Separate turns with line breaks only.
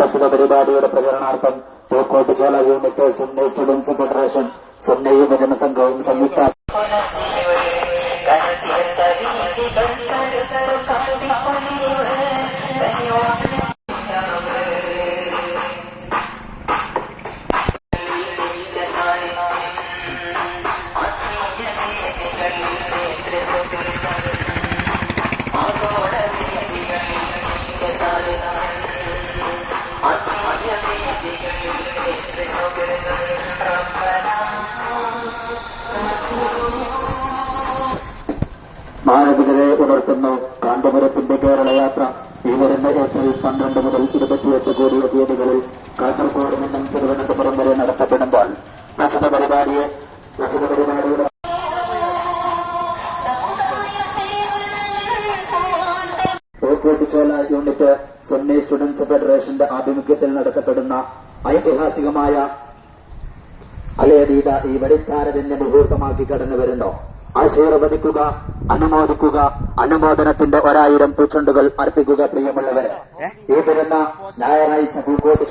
പ്രസ്തുത പരിപാടിയുടെ പ്രചരണാർത്ഥം Pookottuchola unit Sunni students federation Sunni യുവജന സംഘവും സംയുക്ത മാനവികതയെ ഉണർത്തുന്നു കാന്തപുരത്തിന്റെ കേരളയാത്ര. ഈ വരുന്ന ഏപ്രിൽ 12 മുതൽ 28 കൂടിയ തീയതികളിൽ കാസർഗോഡ് നിന്നും തിരുവനന്തപുരം വരെ നടത്തപ്പെടുമ്പോൾ പ്രസ്തുത പരിപാടിയുടെ പൂക്കോട്ടുചോല യൂണിറ്റ് സുന്നി സ്റ്റുഡൻസ് ഫെഡറേഷന്റെ ആഭിമുഖ്യത്തിൽ നടത്തപ്പെടുന്ന ഐതിഹാസികമായ അലയദീദ ഈ വെടിത്താരതിന്റെ മുഹൂർത്തമാക്കി കടന്നുവരുന്നു. ആശീർവദിക്കുക, അനുമോദിക്കുക, അനുമോദനത്തിന്റെ 1000 പൂച്ചെണ്ടുകൾ അർപ്പിക്കുക. പ്രിയമുള്ളവരെ, ഈ വരുന്ന ഞായറാഴ്ച പൂക്കോട്ട്